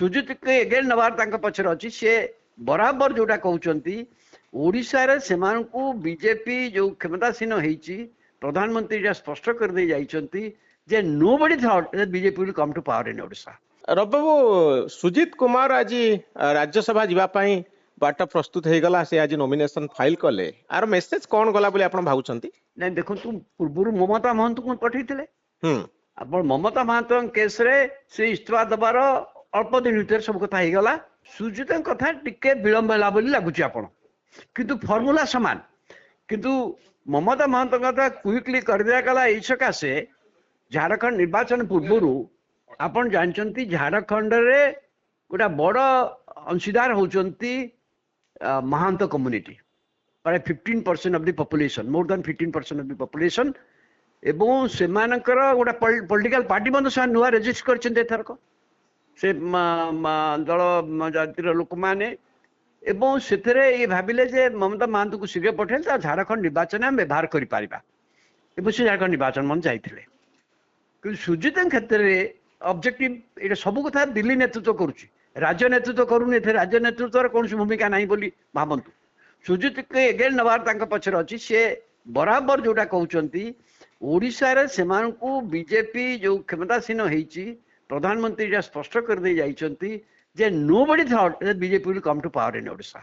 ସୁଜିତ କେ again ନବାର ତାଙ୍କ ପଛରେ ଅଛି। ସେ ବରାବର ଯୋଉଟା କହୁଛନ୍ତି ଓଡ଼ିଶାରେ ସେମାନଙ୍କୁ ବିଜେପି ଯୋଉ କ୍ଷମତାସୀନ ହେଇଛି ପ୍ରଧାନମନ୍ତ୍ରୀ ଏଇଟା ସ୍ପଷ୍ଟ କରିଦେଇ ଯାଇଛନ୍ତି ଯେ nobody thought that BJP will come to power in Odisha। ରବି ବାବୁ ସୁଜିତ କୁମାର ଆଜି ରାଜ୍ୟସଭା ଯିବା ପାଇଁ ବାଟ ପ୍ରସ୍ତୁତ ହେଇଗଲା, ସେ ଆଜି ନୋମିନେସନ ଫାଇଲ କଲେ, ଆର ମେସେଜ କଣ ଗଲା ବୋଲି ଆପଣ ଭାବୁଛନ୍ତି? ନାଇଁ ଦେଖନ୍ତୁ ପୂର୍ବରୁ ମମତା ମହନ୍ତଙ୍କୁ ପଠେଇଥିଲେ। ହୁଁ ଆପଣ ମମତା ମହାନ୍ତଙ୍କ କେସରେ ସେ ଇସ୍ତଫା ଦେବାର ଅଳ୍ପ ଦିନ ଭିତରେ ସବୁ କଥା ହେଇଗଲା। ସୁଜିତଙ୍କ କଥା ଟିକେ ବିଳମ୍ବ ହେଲା ବୋଲି ଲାଗୁଛି ଆପଣ, କିନ୍ତୁ ଫର୍ମୁଲା ସମାନ। କିନ୍ତୁ ମମତା ମହାନ୍ତଙ୍କ କଥା କୁଇକଲି କରିଦିଆଗଲା ଏଇ ସକାଶେ ଝାଡ଼ଖଣ୍ଡ ନିର୍ବାଚନ ପୂର୍ବରୁ ଆପଣ ଜାଣିଛନ୍ତି ଝାଡ଼ଖଣ୍ଡରେ ଗୋଟେ ବଡ଼ ଅଂଶୀଦାର ହଉଛନ୍ତି ମହାନ୍ତ କମ୍ୟୁନିଟି, ପ୍ରାୟ 15% of the population, more than 15% of the population. ଏବଂ ସେମାନଙ୍କର ଗୋଟେ ପଲିଟିକାଲ ପାର୍ଟି ମଧ୍ୟ ସେମାନେ ନୂଆ ରେଜିଷ୍ଟର କରିଛନ୍ତି ଏଥରକ ସେ ଦଳ ଜାତିର ଲୋକମାନେ। ଏବଂ ସେଥିରେ ଇଏ ଭାବିଲେ ଯେ ମମତା ମହାନ୍ତଙ୍କୁ ଶୀଘ୍ର ପଠାଇଲେ ତା ଝାଡ଼ଖଣ୍ଡ ନିର୍ବାଚନ ଆମେ ବ୍ୟବହାର କରିପାରିବା, ଏବଂ ସେ ଝାଡ଼ଖଣ୍ଡ ନିର୍ବାଚନ ମଧ୍ୟ ଯାଇଥିଲେ। କିନ୍ତୁ ସୁଜିତଙ୍କ କ୍ଷେତ୍ରରେ ଅବଜେକ୍ଟିଭ ଏଇଟା ସବୁ କଥା ଦିଲ୍ଲୀ ନେତୃତ୍ୱ କରୁଛି, ରାଜ୍ୟ ନେତୃତ୍ୱ କରୁନି। ଏଥିରେ ରାଜ୍ୟ ନେତୃତ୍ୱର କୌଣସି ଭୂମିକା ନାହିଁ ବୋଲି ଭାବନ୍ତୁ। ସୁଜିତ କେ ଏଗେନ୍ ନବାର ତାଙ୍କ ପଛରେ ଅଛି। ସେ ବରାବର ଯୋଉଟା କହୁଛନ୍ତି ଓଡ଼ିଶାରେ ସେମାନଙ୍କୁ ବିଜେପି ଯୋଉ କ୍ଷମତାସୀନ ହେଇଛି ପ୍ରଧାନମନ୍ତ୍ରୀ ଏଇଟା ସ୍ପଷ୍ଟ କରିଦେଇ ଯାଇଛନ୍ତି ଯେ nobody thought that BJP will come to power in Odisha।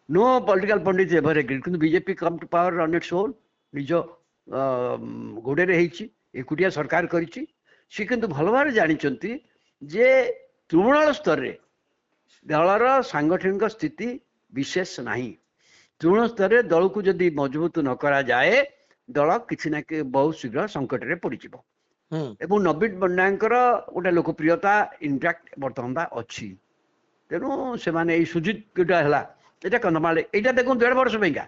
No political pundits ever agreed, କିନ୍ତୁ BJP come to power on its own, ନିଜ ଗୋଡ଼ରେ ହେଇଛି, ଏକୁଟିଆ ସରକାର କରିଛି। ସେ କିନ୍ତୁ ଭଲ ଭାବରେ ଜାଣିଛନ୍ତି ଯେ ତୃଣମୂଳ ସ୍ତରରେ ଦଳର ସାଂଗଠନିକ ସ୍ଥିତି ବିଶେଷ ନାହିଁ। ତୃଣମୂଳ ସ୍ତରରେ ଦଳକୁ ଯଦି ମଜବୁତ ନ କରାଯାଏ ଦଳ କିଛି ନା ବହୁତ ଶୀଘ୍ର ସଙ୍କଟରେ ପଡ଼ିଯିବ। ଏବଂ ନବୀନ ପଟ୍ଟନାୟକଙ୍କର ଗୋଟେ ଲୋକପ୍ରିୟତା ଇଣ୍ଟାକ୍ଟ ବର୍ତ୍ତମାନ ଅଛି। ତେଣୁ ସେମାନେ ଏଇ ସୁଜିତ ଯୋଉଟା ହେଲା ଏଇଟା କନ୍ଧମାଳ, ଏଇଟା ଦେଖନ୍ତୁ 1.5 ବର୍ଷ ପାଇଁକା,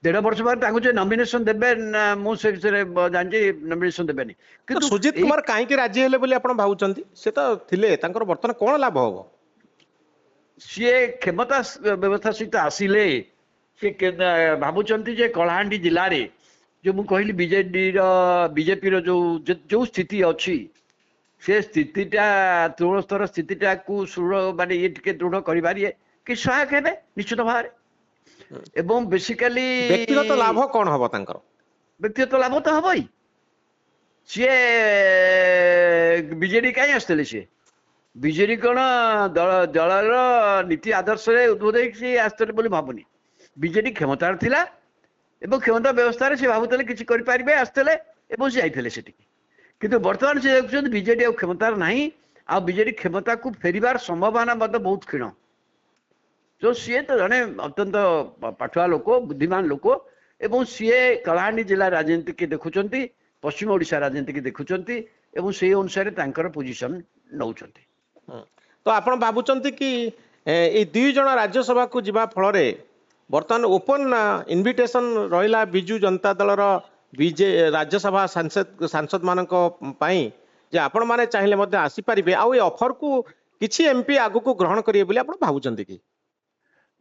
1.5 ବର୍ଷ ପରେ ତାଙ୍କୁ ଯେ ନମିନେସନ ଦେବେ ମୁଁ ସେ ବିଷୟରେ ଜାଣିଛି ନମିନେସନ ଦେବେନି। କିନ୍ତୁ ସୁଜିତ କୁମାର କାହିଁକି ରାଜି ହେଲେ ବୋଲି ଆପଣ ଭାବୁଛନ୍ତି? ସେ ତ ଥିଲେ, ତାଙ୍କର ବର୍ତ୍ତମାନ କଣ ଲାଭ ହବ? ସିଏ କ୍ଷମତା ବ୍ୟବସ୍ଥା ସହିତ ଆସିଲେ ସେ ଭାବୁଛନ୍ତି ଯେ କଳାହାଣ୍ଡି ଜିଲ୍ଲାରେ ଯୋଉ ମୁଁ କହିଲି ବିଜେପିର ଯୋଉ ସ୍ଥିତି ଅଛି ସେ ସ୍ଥିତିଟା ତୃଣମୂଳ ସ୍ତର ସ୍ଥିତିଟାକୁ ମାନେ ଇଏ ଟିକେ ଦୃଢ଼ କରିବାରେ କି ସହାୟକ ହେବେ ନିଶ୍ଚିତ ଭାବରେ। ଏବଂ ବେସିକାଲି ବ୍ୟକ୍ତିଗତ ଲାଭ କଣ ହବ ତାଙ୍କର? ବ୍ୟକ୍ତିଗତ ଲାଭ ତ ହବଇ। ସିଏ ବିଜେଡି କାହିଁ ଆସିଥିଲେ? ସିଏ ବିଜେଡି କଣ ଦଳର ନୀତି ଆଦର୍ଶରେ ଉଦ୍ବୁଦ୍ଧ ହେଇକି ସିଏ ଆସିଥିଲେ ବୋଲି ଭାବୁନି। ବିଜେଡି କ୍ଷମତାରେ ଥିଲା ଏବଂ କ୍ଷମତା ବ୍ୟବସ୍ଥାରେ ସେ ଭାବୁଥିଲେ କିଛି କରିପାରିବେ, ଆସିଥିଲେ ଏବଂ ସେ ଯାଇଥିଲେ ସେଠିକି। କିନ୍ତୁ ବର୍ତ୍ତମାନ ସେ ଦେଖୁଛନ୍ତି ବିଜେଡି ଆଉ କ୍ଷମତାରେ ନାହିଁ, ଆଉ ବିଜେଡି କ୍ଷମତାକୁ ଫେରିବାର ସମ୍ଭାବନା ମଧ୍ୟ ବହୁତ କ୍ଷୀଣ। ତ ସିଏ ତ ଜଣେ ଅତ୍ୟନ୍ତ ପାଠୁଆ ଲୋକ, ବୁଦ୍ଧିମାନ ଲୋକ, ଏବଂ ସିଏ କଳାହାଣ୍ଡି ଜିଲ୍ଲା ରାଜନୀତିକି ଦେଖୁଛନ୍ତି, ପଶ୍ଚିମ ଓଡ଼ିଶା ରାଜନୀତିକି ଦେଖୁଛନ୍ତି ଏବଂ ସେଇ ଅନୁସାରେ ତାଙ୍କର ପୋଜିସନ ନେଉଛନ୍ତି। ତ ଆପଣ ଭାବୁଛନ୍ତି କି ଏଇ 2 ଜଣ ରାଜ୍ୟସଭାକୁ ଯିବା ଫଳରେ ବର୍ତ୍ତମାନ ଓପନ ଇନଭିଟେସନ ରହିଲା ବିଜୁ ଜନତା ଦଳର ରାଜ୍ୟସଭା ସାଂସଦ ମାନଙ୍କ ପାଇଁ ଯେ ଆପଣ ମାନେ ଚାହିଁଲେ ମଧ୍ୟ ଆସିପାରିବେ, ଆଉ ଏ ଅଫରକୁ କିଛି ଏମପି ଆଗକୁ ଗ୍ରହଣ କରିବେ ବୋଲି ଆପଣ ଭାବୁଛନ୍ତି କି?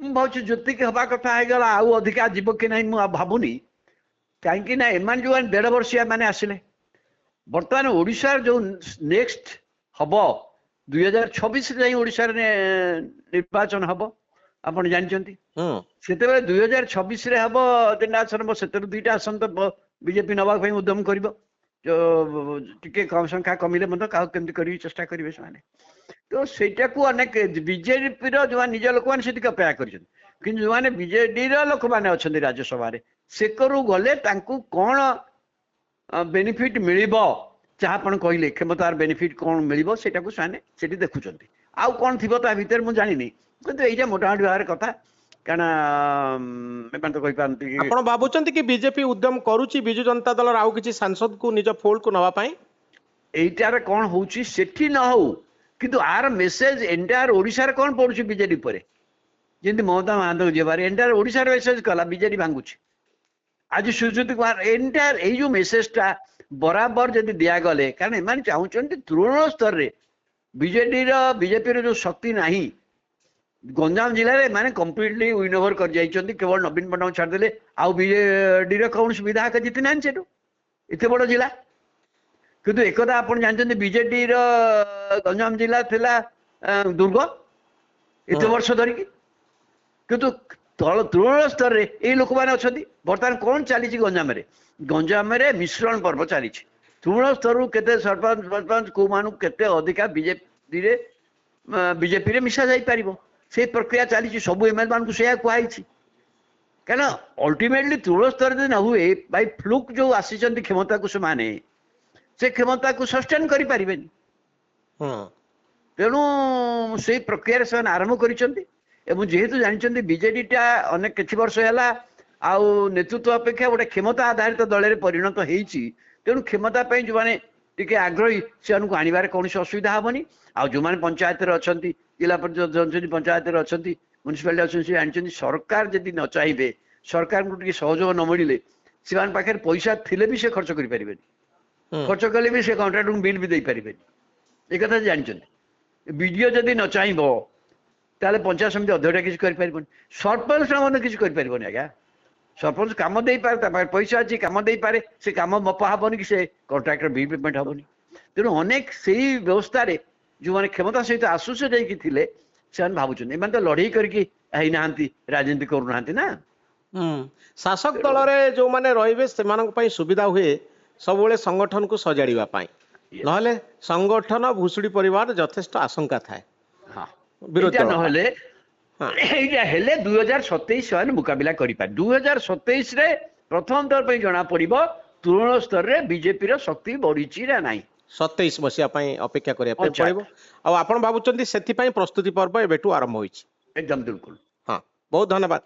ମୁଁ ଭାବୁଛି ଯେତିକି ହେବା କଥା ହେଇଗଲା, ଆଉ ଅଧିକା ଯିବ କି ନାହିଁ ମୁଁ ଭାବୁନି। କାହିଁକି ନା ଏମାନେ ଯୋଉ 1.5 ବର୍ଷିଆ ମାନେ ଆସିଲେ, ବର୍ତ୍ତମାନ ଓଡ଼ିଶାର ଯୋଉ ନେକ୍ସଟ ହବ 2026ରେ ଯାଇ ଓଡ଼ିଶାରେ ନିର୍ବାଚନ ହବ ଆପଣ ଜାଣିଛନ୍ତି। ସେତେବେଳେ 2026ରେ ହବ 3ଟା ଆସନ, ସେଥିରୁ 2ଟା ଆସନ ତ ବିଜେପି ନେବା ପାଇଁ ଉଦ୍ୟମ କରିବ। ଟିକେ ସଂଖ୍ୟା କମିଲେ ମଧ୍ୟ କାହାକୁ କେମିତି କରିବି ଚେଷ୍ଟା କରିବେ ସେମାନେ। ତ ସେଇଟାକୁ ଅନେକ ବିଜେପିର ଯୋଉମାନେ ନିଜ ଲୋକମାନେ ସେତିକି ଅପେକ୍ଷା କରିଛନ୍ତି, କିନ୍ତୁ ଯୋଉମାନେ ବିଜେଡିର ଲୋକମାନେ ଅଛନ୍ତି ରାଜ୍ୟସଭାରେ ସେକରୁ ଗଲେ ତାଙ୍କୁ କଣ ବେନିଫିଟ ମିଳିବ, ଯାହା ଆପଣ କହିଲେ କ୍ଷମତାର ବେନିଫିଟ କଣ ମିଳିବ ସେଇଟାକୁ ସେମାନେ ସେଠି ଦେଖୁଛନ୍ତି। ଆଉ କଣ ଥିବ ତା ଭିତରେ ମୁଁ ଜାଣିନି, କିନ୍ତୁ ଏଇଟା ମୋଟାମୋଟି ଭାବରେ କଥା। କାରଣ ଏମାନେ ତ କହିପାରନ୍ତି। ଆପଣ ଭାବୁଛନ୍ତି କି ବିଜେପି ଉଦ୍ୟମ କରୁଛି ବିଜୁ ଜନତା ଦଳର ଆଉ କିଛି ସାଂସଦକୁ ନିଜ ଫୋଲ୍ଡକୁ ନେବା ପାଇଁ? এইটার কଣ হଉଛି ସେଠି ନ ହଉ, କିନ୍ତୁ ଆର ମେସେଜ ଏଣ୍ଟାୟାର ଓଡ଼ିଶାରେ କଣ ପଡୁଛି ବିଜେଡି ଉପରେ, ଯେମିତି ମମତା ମହାନ୍ତଙ୍କ ଯିବାରେ ଏଣ୍ଟାୟାର ଓଡ଼ିଶାର ମେସେଜ କଲା ବିଜେଡି ଭାଙ୍ଗୁଛି। ଆଜି ସୁଜିତ କୁମାର ଏଣ୍ଟାୟାର ଏଇ ଯୋଉ ମେସେଜଟା ବରାବର ଯଦି ଦିଆଗଲେ, କାରଣ ଏମାନେ ଚାହୁଁଛନ୍ତି ତୃଣମୂଳ ସ୍ତରରେ ବିଜେପିର ଯୋଉ ଶକ୍ତି ନାହିଁ, ଗଞ୍ଜାମ ଜିଲ୍ଲାରେ ଏମାନେ କମ୍ପ୍ଲିଟଲି ୱିନ୍ ଓଭର କରି ଯାଇଛନ୍ତି। କେବଳ ନବୀନ ପଟ୍ଟନାୟକ ଛାଡ଼ିଦେଲେ ଆଉ ବିଜେଡିର କୌଣସି ବିଧାୟକ ଜିତି ନାହାନ୍ତି ସେଠୁ, ଏତେ ବଡ଼ ଜିଲ୍ଲା। କିନ୍ତୁ ଏକଥା ଆପଣ ଜାଣିଛନ୍ତି ବିଜେଡିର ଗଞ୍ଜାମ ଜିଲ୍ଲା ଥିଲା ଦୁର୍ଗ ଏତେ ବର୍ଷ ଧରିକି। କିନ୍ତୁ ତୃଣମୂଳ ସ୍ତରରେ ଏଇ ଲୋକମାନେ ଅଛନ୍ତି। ବର୍ତ୍ତମାନ କଣ ଚାଲିଛି ଗଞ୍ଜାମରେ? ଗଞ୍ଜାମରେ ମିଶ୍ରଣ ପର୍ବ ଚାଲିଛି। ତୃଣମୂଳ ସ୍ତରରୁ କେତେ ସରପଞ୍ଚ କୋଉମାନଙ୍କୁ କେତେ ଅଧିକା ବିଜେପିରେ ମିଶା ଯାଇପାରିବ, ସେଇ ପ୍ରକ୍ରିୟା ଚାଲିଛି। ସବୁ ଏମଏଲଏ ମାନଙ୍କୁ ସେଇଆ କୁହାଯାଇଛି। କାରଣ ଅଲ୍ଟିମେଟଲି ତୃଣମୂଳ ସ୍ତରରେ ଯଦି ନ ହୁଏ, ବାଇ ଫ୍ଲୁକ୍ ଯୋଉ ଆସିଛନ୍ତି କ୍ଷମତାକୁ, ସେମାନେ ସେ କ୍ଷମତାକୁ ସଷ୍ଟେନ୍ କରିପାରିବେନି। ତେଣୁ ସେଇ ପ୍ରକ୍ରିୟାରେ ସେମାନେ ଆରମ୍ଭ କରିଛନ୍ତି। ଏବଂ ଯେହେତୁ ଜାଣିଛନ୍ତି ବିଜେଡିଟା ଅନେକ କିଛି ବର୍ଷ ହେଲା ଆଉ ନେତୃତ୍ୱ ଅପେକ୍ଷା ଗୋଟେ କ୍ଷମତା ଆଧାରିତ ଦଳରେ ପରିଣତ ହେଇଛି। ତେଣୁ କ୍ଷମତା ପାଇଁ ଯୋଉମାନେ ଟିକେ ଆଗ୍ରହୀ, ସେମାନଙ୍କୁ ଆଣିବାରେ କୌଣସି ଅସୁବିଧା ହବନି। ଆଉ ଯୋଉମାନେ ପଞ୍ଚାୟତରେ ଅଛନ୍ତି, ଜିଲ୍ଲା ପଞ୍ଚାୟତ ପଞ୍ଚାୟତରେ ଅଛନ୍ତି, ମ୍ୟୁନିସିପାଲିଟି ଅଛନ୍ତି, ସେ ଜାଣିଛନ୍ତି ସରକାର ଯଦି ନ ଚାହିଁବେ, ସରକାରଙ୍କୁ ଟିକେ ସହଯୋଗ ନ ମିଳିଲେ, ସେମାନଙ୍କ ପାଖରେ ପଇସା ଥିଲେ ବି ସେ ଖର୍ଚ୍ଚ କରିପାରିବେନି। ଖର୍ଚ୍ଚ କଲେ ବି ସେ କଣ୍ଟ୍ରାକ୍ଟରଙ୍କୁ ବିଲ୍ ବି ଦେଇପାରିବେନି। ଏ କଥା ଜାଣିଛନ୍ତି। ବିଡିଓ ଯଦି ନ ଚାହିଁବ, ତାହେଲେ ପଞ୍ଚାୟତ ସମିତି ଅଧ୍ୟକ୍ଷ କିଛି କରିପାରିବନି। ସରପଞ୍ଚ ମଧ୍ୟ କିଛି କରିପାରିବନି ଆଜ୍ଞା। ସରପଞ୍ଚ କାମ ଦେଇପାରେ, ତା ପାଖରେ ପଇସା ଅଛି, କାମ ଦେଇପାରେ, ସେ କାମ ମପା ହବନି କି ସେ କଣ୍ଟ୍ରାକ୍ଟର ବିଲ୍ ପେମେଣ୍ଟ ହବନି। ତେଣୁ ଅନେକ ସେଇ ବ୍ୟବସ୍ଥାରେ ଯୋଉମାନେ କ୍ଷମତା ସହିତ ଆସୋସିଏଟ ହେଇକି ଥିଲେ, ସେମାନେ ଭାବୁଛନ୍ତି। ଏମାନେ ତ ଲଢେଇ କରିକି ହେଇନାହାନ୍ତି, ରାଜନୀତି କରୁନାହାନ୍ତି ନା। ଶାସକ ଦଳରେ ଯୋଉମାନେ ରହିବେ ସେମାନଙ୍କ ପାଇଁ ସୁବିଧା ହୁଏ ସବୁବେଳେ ସଂଗଠନକୁ ସଜାଡ଼ିବା ପାଇଁ, ନହେଲେ ସଂଗଠନ ଭୁଷୁଡ଼ି ପରିବାର ଯଥେଷ୍ଟ ଆଶଙ୍କା ଥାଏ। ହଁ, ବିରୋଧୀ ଏଇଟା ଦଳ ନହେଲେ ଏଇଟା ହେଲେ 2027 ସେମାନେ ମୁକାବିଲା କରିପାରେ। 2027ରେ ପ୍ରଥମ ଥର ପାଇଁ ଜଣା ପଡିବ ତୃଣମୂଳ ସ୍ତରରେ ବିଜେପିର ଶକ୍ତି ବଢିଛି ନା ନାହିଁ। 27 ମସିହା ପାଇଁ ଅପେକ୍ଷା କରିବା ପାଇଁ ପଞ୍ଚାୟତ। ପଡ଼ିବ। ଆଉ ଆପଣ ଭାବୁଛନ୍ତି ସେଥିପାଇଁ ପ୍ରସ୍ତୁତି ପର୍ବ ଏବେଠୁ ଆରମ୍ଭ ହୋଇଛି? ଏକଦମ ବିଲକୁଲ। ହଁ, ବହୁତ ଧନ୍ୟବାଦ।